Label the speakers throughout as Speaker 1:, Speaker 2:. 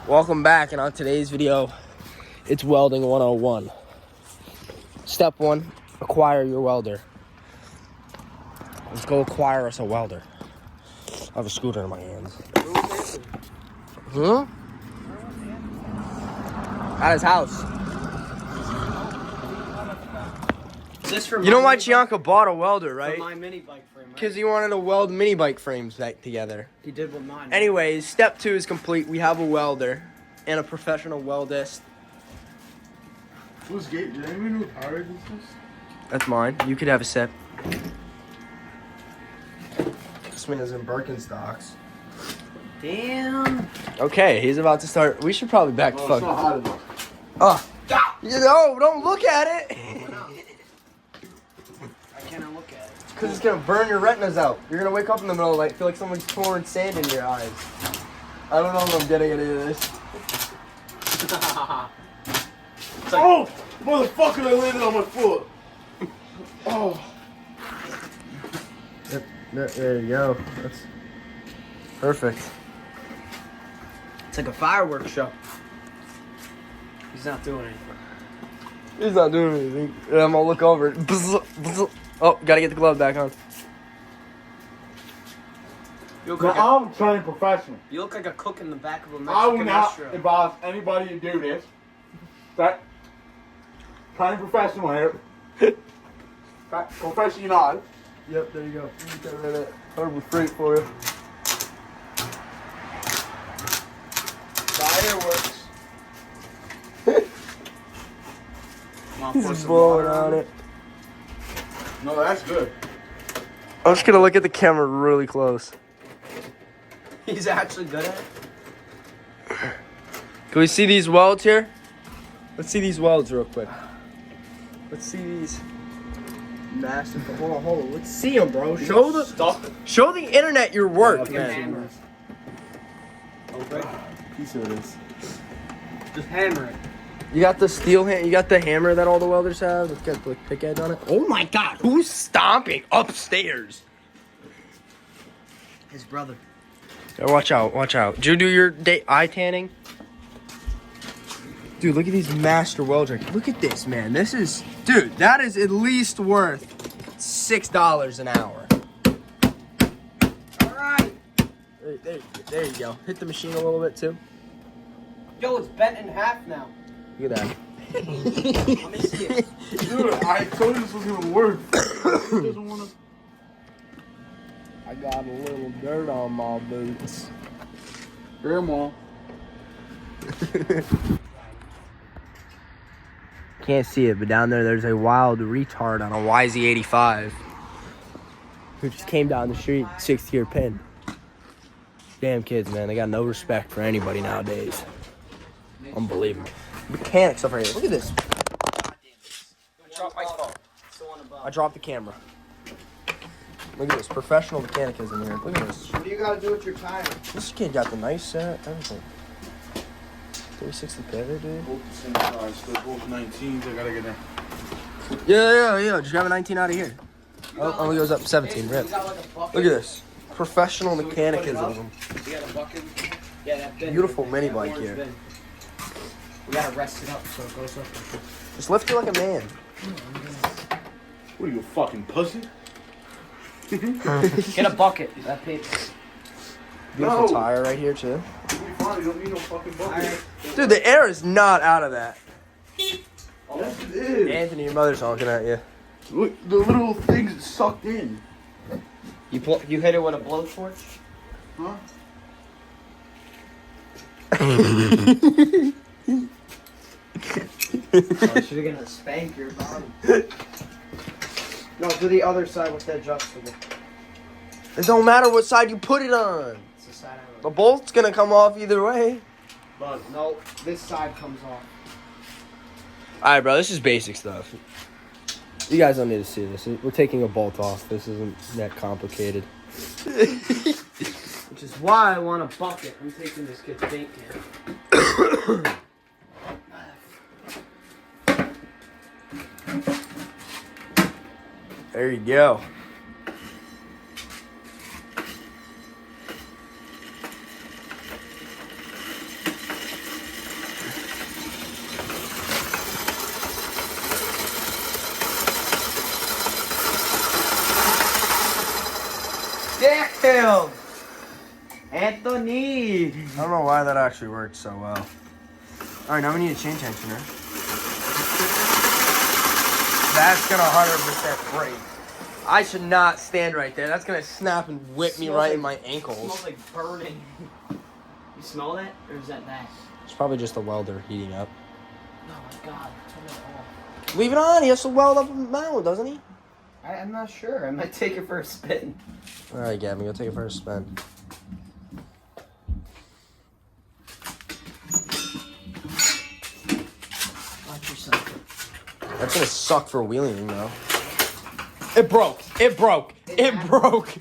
Speaker 1: Welcome back, and on today's video, it's Welding 101. Step 1, acquire your welder. Let's go acquire us a welder. I have a scooter in my hands. Huh? At his house.
Speaker 2: Is this for
Speaker 1: you know why Chianca bought a welder, right?
Speaker 2: For my mini bike frame, right?
Speaker 1: Because he wanted to weld mini bike frames back together.
Speaker 2: He did with mine.
Speaker 1: Anyways, step 2 is complete. We have a welder and a professional weldist.
Speaker 3: Who's gate? Did anyone know how powered this is?
Speaker 1: That's mine. You could have a sip. This man's in Birkenstocks.
Speaker 2: Damn.
Speaker 1: Okay, he's about to start. We should probably back the fuck.
Speaker 3: It's not hot enough.
Speaker 1: Oh, you know, don't look at it.
Speaker 2: I cannot look at it.
Speaker 1: Because it's gonna burn your retinas out. You're gonna wake up in the middle of the night, feel like someone's pouring sand in your eyes. I don't know if I'm getting any of this.
Speaker 3: Oh, motherfucker! I landed on my foot. Oh.
Speaker 1: Yep, there you go. That's perfect.
Speaker 2: It's like a fireworks show. He's not doing anything.
Speaker 1: He's not doing anything. And I'm gonna look over it. Bzz, bzz. Oh, gotta get the glove back on.
Speaker 2: You look,
Speaker 3: Now,
Speaker 2: like a,
Speaker 3: I'm trained professional.
Speaker 2: you look like a cook in the back of a
Speaker 3: I will
Speaker 2: Mexican
Speaker 3: not
Speaker 2: restaurant.
Speaker 3: advise anybody to do this. That trained professional here. That professional.
Speaker 1: Yep, there you go. Get rid of it. Harbor Freight for you.
Speaker 2: Fireworks.
Speaker 1: He's blowing on it.
Speaker 3: No, that's good.
Speaker 1: I'm just gonna look at the camera really close.
Speaker 2: He's actually good at it.
Speaker 1: Can we see these welds here? Let's see these welds real quick. Let's see these massive. Hold on. Let's see them, bro. Show the internet your work,
Speaker 2: Fucking
Speaker 1: man.
Speaker 2: hammer it. Okay.
Speaker 1: Piece of this.
Speaker 2: Just hammer it.
Speaker 1: You got the steel hand. You got the hammer that all the welders have. It's got the pick edge on it. Oh my God! Who's stomping upstairs?
Speaker 2: His brother.
Speaker 1: Yeah, watch out! Watch out! Did you do your eye tanning? Dude, look at these master welders. Look at this, man. This is, dude, that is at least worth $6 an hour.
Speaker 2: All right.
Speaker 1: There you go. Hit the machine a little bit too.
Speaker 2: Yo, it's bent in half now.
Speaker 1: Look at that.
Speaker 2: Let me see it.
Speaker 3: Dude, I told you this was gonna work. He doesn't wanna.
Speaker 1: I got a little dirt on my boots.
Speaker 3: Grandma.
Speaker 1: Can't see it, but down there's a wild retard on a YZ85 who just came down the street, 6th-year pin. Damn kids, man, they got no respect for anybody nowadays. Unbelievable. Mechanics up right here. Look at this. I dropped my phone. I dropped the camera. Look at this. Professional mechanicism here. Look at this.
Speaker 2: What do you gotta do with your tire?
Speaker 1: This kid got the nice set, everything. 360 pivot, dude.
Speaker 3: Both the same size, they're both 19s. I gotta get in.
Speaker 1: Yeah. Just grab a 19 out of here. Oh, only goes up 17. Rip.
Speaker 2: You got like a bucket?
Speaker 1: Look at this. Professional
Speaker 2: So we can put it up?
Speaker 1: mechanicism.
Speaker 2: You got a bucket? Yeah, that bin.
Speaker 1: Beautiful mini
Speaker 2: That
Speaker 1: bike
Speaker 2: orange
Speaker 1: here.
Speaker 2: bin. We gotta rest it up so it goes up.
Speaker 1: Just lift it like a man.
Speaker 3: What are you, a fucking pussy?
Speaker 2: Get a bucket. That paper.
Speaker 1: Beautiful
Speaker 3: No.
Speaker 1: tire right here, too.
Speaker 3: You'll be fine. You don't need no fucking bucket.
Speaker 2: Alright.
Speaker 1: Dude, the air is not out of that.
Speaker 3: Yes, it is.
Speaker 1: Anthony, your mother's honking at you.
Speaker 3: Look, the little things that sucked in.
Speaker 2: You hit it with a blowtorch?
Speaker 3: Huh?
Speaker 2: I should have gotten a spank your bottom. No, do the other side with the adjustable.
Speaker 1: It don't matter what side you put it on.
Speaker 2: It's the side I
Speaker 1: The bolt's gonna come off either way.
Speaker 2: But no, this side comes off.
Speaker 1: Alright, bro, this is basic stuff. You guys don't need to see this. We're taking a bolt off. This isn't that complicated.
Speaker 2: Which is why I want a bucket. I'm taking this kid's paint can.
Speaker 1: There you go.
Speaker 2: Anthony.
Speaker 1: I don't know why that actually worked so well. All right, now we need a chain tensioner. That's gonna 100% break. I should not stand right there. That's gonna snap and whip me right in my ankles.
Speaker 2: It smells like burning. You smell that? Or is that that?
Speaker 1: It's probably just the welder heating up.
Speaker 2: Oh my god, turn it off.
Speaker 1: Leave it on. He has to weld up a mount, doesn't he?
Speaker 2: I'm not sure. I might take it for a spin.
Speaker 1: All right, Gavin, go take it for a spin.
Speaker 2: Watch yourself.
Speaker 1: That's gonna suck for wheeling, though. It broke. It broke. It broke.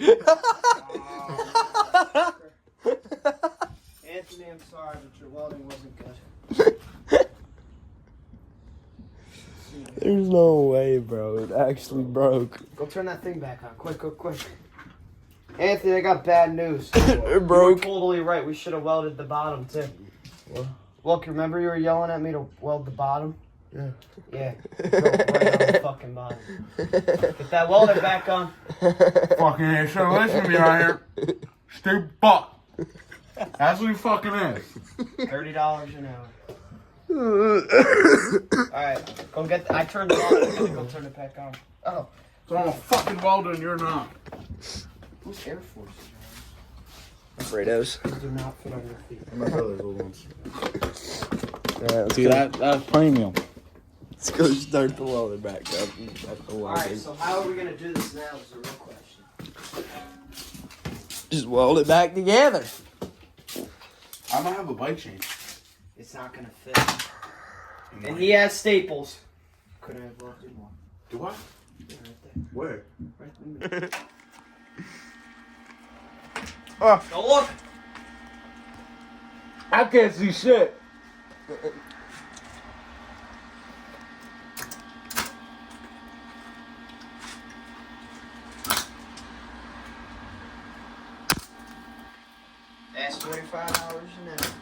Speaker 2: Anthony, I'm sorry, but your welding wasn't good.
Speaker 1: There's no way, bro. It actually broke.
Speaker 2: Go turn that thing back on. Quick, quick, quick. Anthony, I got bad news.
Speaker 1: It broke.
Speaker 2: You were totally right. We should have welded the bottom, too.
Speaker 1: What?
Speaker 2: Look, remember you were yelling at me to weld the bottom?
Speaker 1: Yeah.
Speaker 2: Yeah. It broke right on the fucking bottom. Get that welder back on.
Speaker 3: Fucking ain't so listen to me right here. Stupid fuck. That's what he fucking is.
Speaker 2: $30 an hour. Alright, go get I turned it on. I'm gonna go turn it back on. Oh.
Speaker 3: So I'm a fucking welder and you're not.
Speaker 2: Who's Air Force?
Speaker 1: Fredos.
Speaker 2: These do not fit on your feet.
Speaker 3: My brother's old ones.
Speaker 1: All right, let's
Speaker 3: See,
Speaker 1: go.
Speaker 3: that's premium.
Speaker 1: Let's go start the welder back up.
Speaker 2: Alright, so how are we gonna do this now is the real question.
Speaker 1: Just weld it back together.
Speaker 3: I might have a bike chain.
Speaker 2: It's not gonna fit. And he has staples. Could I have welded one?
Speaker 3: Do I?
Speaker 2: Yeah, right there.
Speaker 3: Where?
Speaker 2: Right in the middle.
Speaker 1: Oh.
Speaker 2: Go look!
Speaker 3: I can't see shit.
Speaker 2: That's $25 an hour.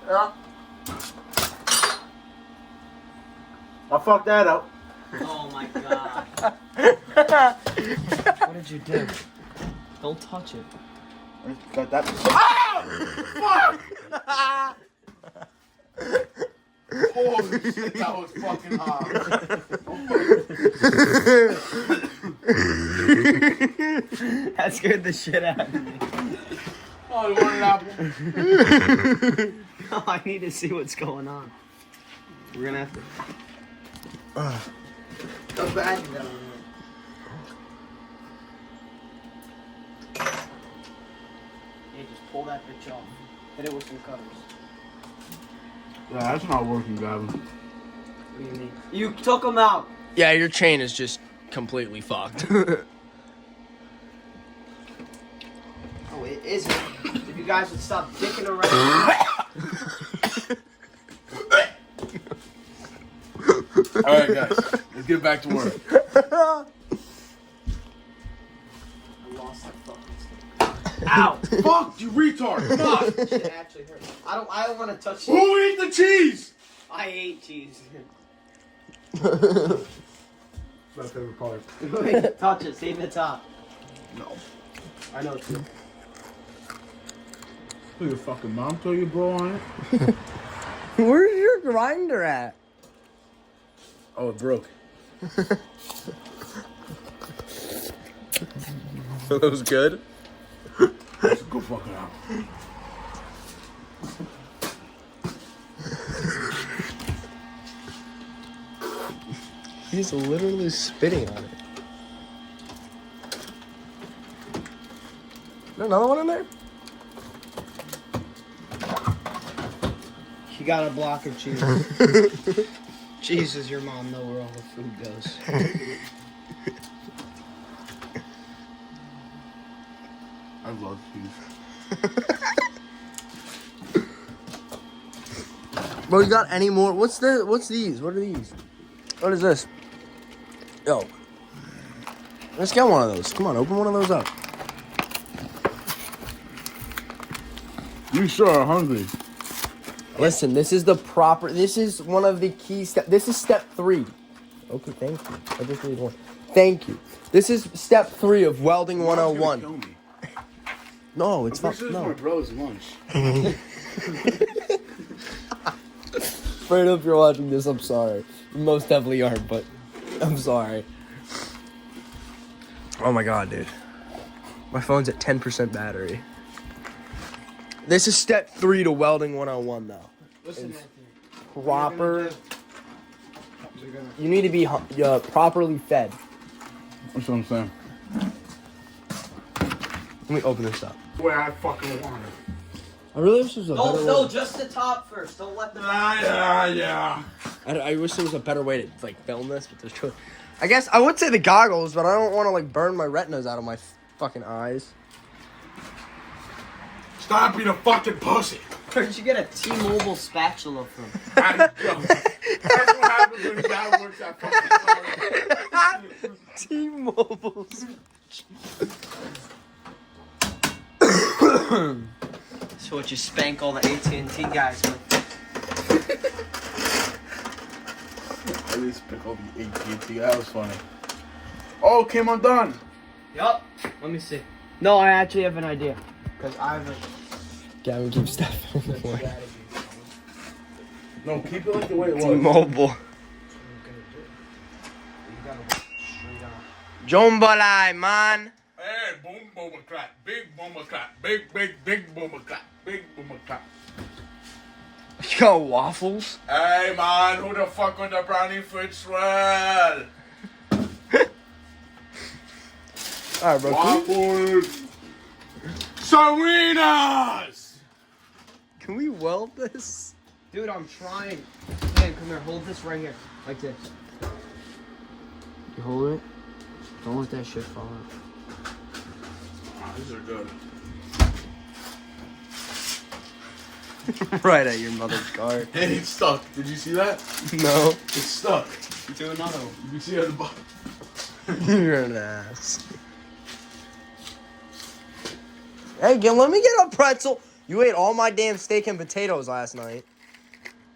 Speaker 1: Yeah.
Speaker 3: I fucked that up.
Speaker 2: Oh my god. What did you do? Don't touch it.
Speaker 3: Got that. Ah! Fuck! Holy shit, that was fucking hot.
Speaker 2: That scared the shit out of me.
Speaker 3: Oh, you want an apple?
Speaker 2: Oh, I need to see what's going on. We're gonna have to. Go back down. Hey, just pull that bitch off. Hit it with some cutters.
Speaker 3: Yeah, that's not working, Gavin.
Speaker 2: What do you mean? You took them out.
Speaker 1: Yeah, your chain is just completely fucked.
Speaker 2: Oh, it isn't. If you guys would stop dicking around.
Speaker 3: Alright, guys. Let's get back to work.
Speaker 2: I lost that fucking stick. Ow!
Speaker 3: Fuck, you retard. Come on.
Speaker 2: Shit actually hurt. I don't want to touch it.
Speaker 3: Who ate the cheese?
Speaker 2: I ate cheese.
Speaker 3: My favorite part.
Speaker 2: Wait, touch it. See the top.
Speaker 3: No.
Speaker 2: I know too.
Speaker 3: Who your fucking mom told you blow on it?
Speaker 1: Where's your grinder at?
Speaker 3: Oh, it broke.
Speaker 1: That was good.
Speaker 3: Let's go fucking out.
Speaker 1: He's literally spitting on it. Is there another one in there?
Speaker 2: You got a block of cheese. Cheese is your mom know where all the food goes.
Speaker 3: I love cheese.
Speaker 1: Bro, you got any more? What's these? What are these? What is this? Yo. Let's get one of those. Come on, open one of those up.
Speaker 3: You sure are hungry.
Speaker 1: Listen, this is one of the key steps. This is step 3. Okay, thank you. I just need one. Thank you. This is step 3 of Welding 101.
Speaker 3: Kill me.
Speaker 1: No, it's not.
Speaker 3: This is
Speaker 1: No.
Speaker 3: my bro's lunch.
Speaker 1: Afraid if you're watching this, I'm sorry. You most definitely aren't, but I'm sorry. Oh my god, dude. My phone's at 10% battery. This is step 3 to Welding 101, though.
Speaker 2: Listen,
Speaker 1: It's
Speaker 2: Anthony.
Speaker 1: proper. You need to be properly fed.
Speaker 3: That's what I'm saying.
Speaker 1: Let me open this up.
Speaker 3: The way I fucking want it.
Speaker 1: I really wish there was a better way.
Speaker 2: No, just the top first. Don't let the.
Speaker 3: Yeah.
Speaker 1: I wish there was a better way to like film this, but there's truly. I guess I would say the goggles, but I don't want to like burn my retinas out of my fucking eyes.
Speaker 3: Stop being a fucking pussy.
Speaker 2: Where'd you get a T-Mobile spatula from?
Speaker 3: That's what happens when dad works at fucking
Speaker 1: T-Mobile's.
Speaker 2: So what you spank all the AT&T guys with?
Speaker 3: At least pick up the AT&T. That was funny. Oh, came undone.
Speaker 2: Yup. Let me see. No, I actually have an idea. Because I have a
Speaker 1: Gavin keeps stepping on the floor.
Speaker 3: No, keep it like the way it was.
Speaker 1: T-Mobile. Jambalaya, man.
Speaker 3: Hey, boom, boom, clap. Big boom, clap. Big boom, clap. Big boom, clap.
Speaker 1: You got waffles?
Speaker 3: Hey, man, who the fuck on the brownie fits well?
Speaker 1: Alright, bro.
Speaker 3: Waffles. Serenas.
Speaker 1: Can we weld this?
Speaker 2: Dude, I'm trying. Man, come here. Hold this right here. Like this. You hold it. Don't let that shit fall out.
Speaker 3: Oh, these are good.
Speaker 1: Right at your mother's car.
Speaker 3: Hey, it's stuck. Did you see that?
Speaker 1: No.
Speaker 3: It's stuck.
Speaker 2: Do another one.
Speaker 3: You can see it at the bottom.
Speaker 1: You're an ass. Hey, let me get a pretzel. You ate all my damn steak and potatoes last night.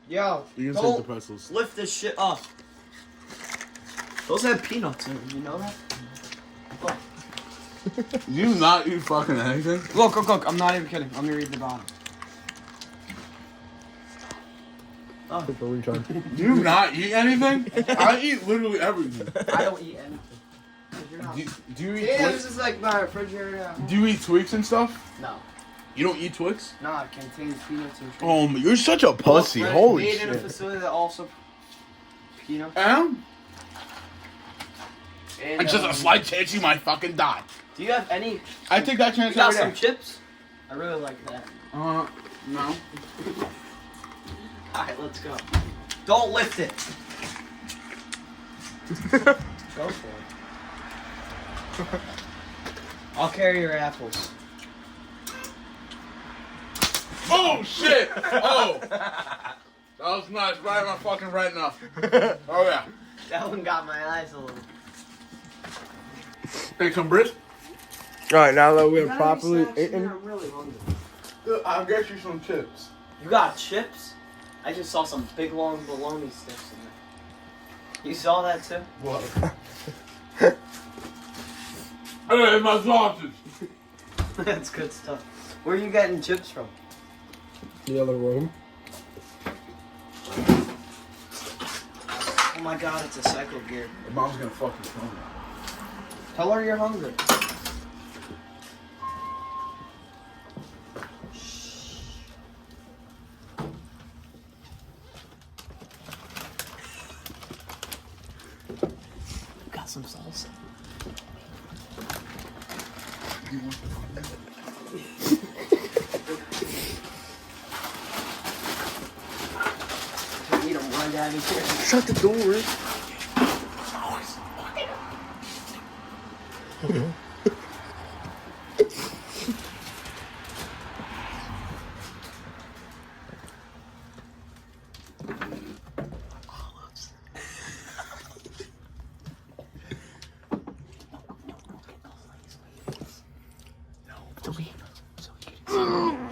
Speaker 2: Yo,
Speaker 3: You can take the pretzels.
Speaker 2: lift this shit up. Those have peanuts in them. You know that? Look.
Speaker 3: Do you not eat fucking anything?
Speaker 2: Look. I'm not even kidding. Let me read the bottom. Oh.
Speaker 3: Do you not eat anything? I eat literally everything.
Speaker 2: I don't eat anything. You're not.
Speaker 3: Do you eat
Speaker 2: Yeah,
Speaker 3: Twix?
Speaker 2: this is like my refrigerator.
Speaker 3: Do you eat Twix and stuff?
Speaker 2: No.
Speaker 3: You don't eat Twix?
Speaker 2: No, it contains peanuts and sugar.
Speaker 3: Oh, you're such a pussy.
Speaker 2: Well,
Speaker 3: Holy
Speaker 2: made in a
Speaker 3: shit.
Speaker 2: facility that also peanuts.
Speaker 3: And
Speaker 2: And,
Speaker 3: it's just a slight chance you might fucking die.
Speaker 2: Do you have any?
Speaker 3: I take that
Speaker 2: You
Speaker 3: chance
Speaker 2: got
Speaker 3: every
Speaker 2: some
Speaker 3: day.
Speaker 2: chips? I really like that.
Speaker 3: No.
Speaker 2: Alright, let's go. Don't lift it. Go for it. I'll carry your apples.
Speaker 3: Oh, shit! Oh! That was nice. Right in my fucking retina. Oh, yeah.
Speaker 2: That one got my eyes a little.
Speaker 3: Take some Brit?
Speaker 1: Alright, now that we're properly eaten.
Speaker 2: I'm really hungry.
Speaker 3: I'll get you some chips.
Speaker 2: You got chips? I just saw some big long bologna sticks in there. You saw that too?
Speaker 3: What? Hey, my sausage.
Speaker 2: That's good stuff. Where are you getting chips from?
Speaker 1: The other room.
Speaker 2: Oh my god, it's a cycle gear.
Speaker 3: Your mom's gonna fucking kill me.
Speaker 2: Tell her you're hungry. Got some salsa. Eat 'em right out of here.
Speaker 1: Shut the door.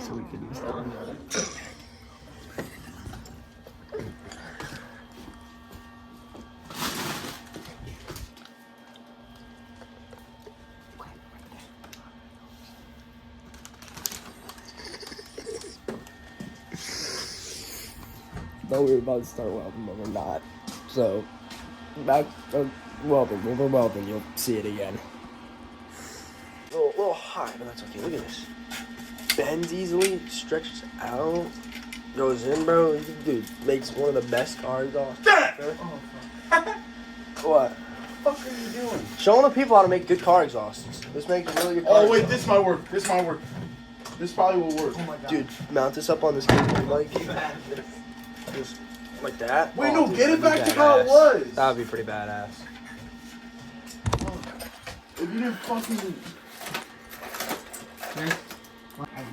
Speaker 1: so we could use that one. Thought we were about to start welding, but we're not. So, back welding. When we're welding, you'll see it again. A little high, but that's okay. Look at this. Bends easily, stretches out, goes in, bro. Dude, makes one of the best car exhausts. What?
Speaker 3: What the fuck are you doing?
Speaker 1: Showing the people how to make good car exhausts. This makes a really good car
Speaker 3: Oh wait,
Speaker 1: exhaust.
Speaker 3: this might work. This might work. This probably will work.
Speaker 2: Oh my god.
Speaker 1: Dude, mount this up on this cable, like, just like that.
Speaker 3: Wait,
Speaker 1: Oh,
Speaker 3: no,
Speaker 1: dude,
Speaker 3: get it
Speaker 1: that'd
Speaker 3: back
Speaker 1: be
Speaker 3: to how it
Speaker 1: badass.
Speaker 3: was.
Speaker 1: That would be pretty badass.
Speaker 3: If you didn't fucking.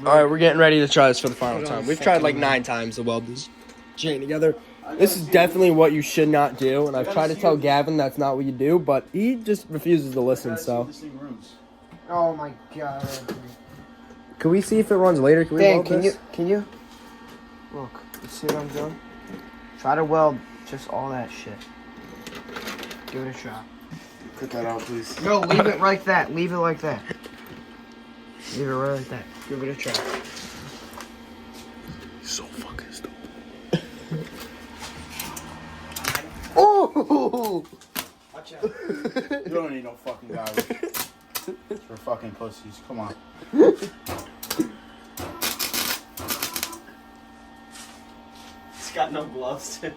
Speaker 1: Alright, we're getting ready to try this for the final time. We've tried like 9 times to weld this chain together. This is definitely what you should not do, and I've tried to tell Gavin that's not what you do, but he just refuses to listen, so.
Speaker 2: Oh my god.
Speaker 1: Can we see if it runs later? Can we
Speaker 2: Dan,
Speaker 1: weld this?
Speaker 2: can you? Look, you see what I'm doing? Try to weld just all that shit. Give it a shot.
Speaker 3: Cut that out, please.
Speaker 2: No, leave it like that. Leave it like that. Leave it right like that. Give it a try.
Speaker 3: So fucking stupid.
Speaker 1: Oh!
Speaker 2: Watch out.
Speaker 3: You don't need no fucking goggles. It's for fucking pussies. Come on.
Speaker 2: It's got no gloves.
Speaker 3: I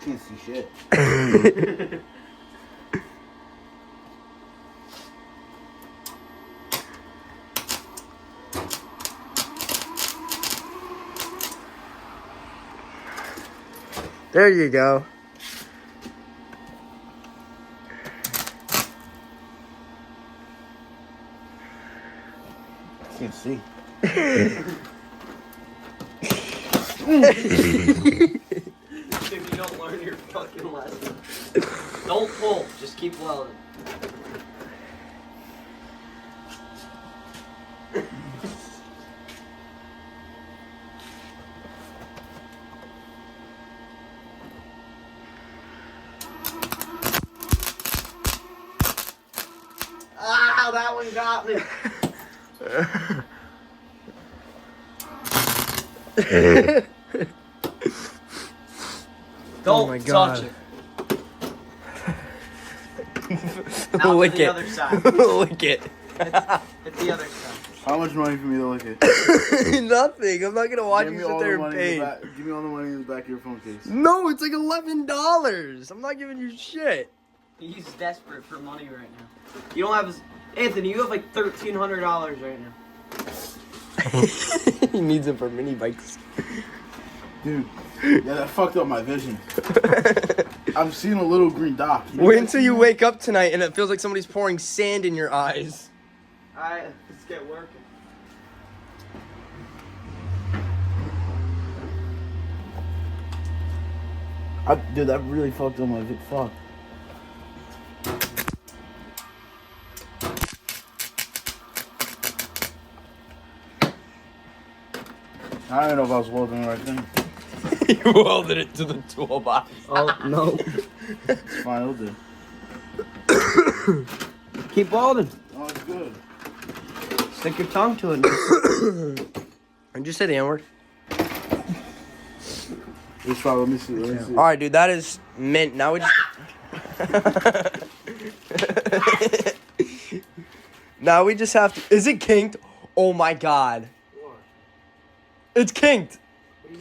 Speaker 3: can't see shit.
Speaker 1: There you go.
Speaker 3: I can't see.
Speaker 2: If you don't learn your fucking lesson. Don't pull. Just keep welding. Ah, that one got me. Don't
Speaker 1: my God.
Speaker 2: touch it. Now to
Speaker 1: Lick
Speaker 2: the
Speaker 1: it.
Speaker 2: other side.
Speaker 1: Lick it.
Speaker 2: Hit the other side.
Speaker 3: How much money for me to look at?
Speaker 1: Nothing. I'm not gonna watch
Speaker 3: Give
Speaker 1: you
Speaker 3: me
Speaker 1: sit
Speaker 3: all
Speaker 1: there
Speaker 3: the
Speaker 1: and
Speaker 3: money in the
Speaker 1: pay.
Speaker 3: back. Give me all the money in the back of your phone case.
Speaker 1: No, it's like $11. I'm not giving you shit.
Speaker 2: He's desperate for money right now. You don't have his... Anthony, you have like $1,300 right now.
Speaker 1: He needs it for mini bikes.
Speaker 3: Dude, yeah, that fucked up my vision. I'm seeing a little green dot.
Speaker 1: Wait until you wake up tonight and it feels like somebody's pouring sand in your eyes.
Speaker 2: Alright, let's get working.
Speaker 3: Dude, that really fucked up my vision. Fuck. I don't know if I was welding the right thing.
Speaker 1: You welded it to the toolbox.
Speaker 2: Oh, no.
Speaker 3: It's fine, it'll do.
Speaker 2: Keep welding.
Speaker 3: Oh, it's good.
Speaker 2: Stick your tongue to it.
Speaker 1: And just say the N-word.
Speaker 3: Let's try, let me see. Let me see.
Speaker 1: Alright, dude, that is mint. Now we just... Now we just have to... Is it kinked? Oh my god.
Speaker 3: What?
Speaker 1: It's kinked.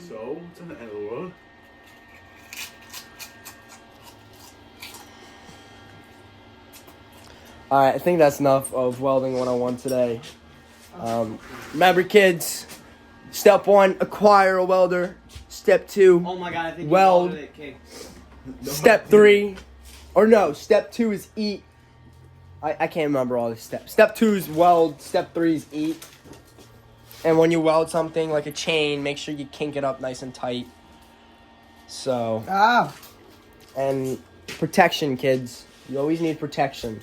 Speaker 3: So, it's an error.
Speaker 1: Alright, I think that's enough of welding 101 today. Remember, kids, step 1, acquire a welder. Step 2,
Speaker 2: Oh my god, I think
Speaker 1: Weld.
Speaker 2: you welded it, King.
Speaker 1: step 3, or no, step 2 is eat. I can't remember all the steps. Step 2 is weld, step 3 is eat. And when you weld something like a chain, make sure you kink it up nice and tight. So,
Speaker 2: Ah.
Speaker 1: and protection, kids. You always need protection.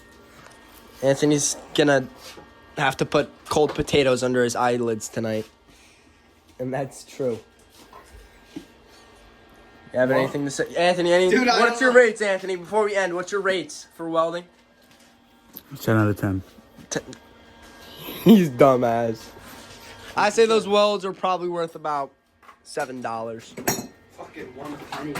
Speaker 1: Anthony's gonna have to put cold potatoes under his eyelids tonight. And that's true. You have anything to say? Anthony,
Speaker 2: Dude,
Speaker 1: what's your rates, Anthony? Before we end, what's your rates for welding?
Speaker 3: 10 out of 10.
Speaker 1: He's dumbass. I say those welds are probably worth about $7.
Speaker 2: Fucking 1 penny.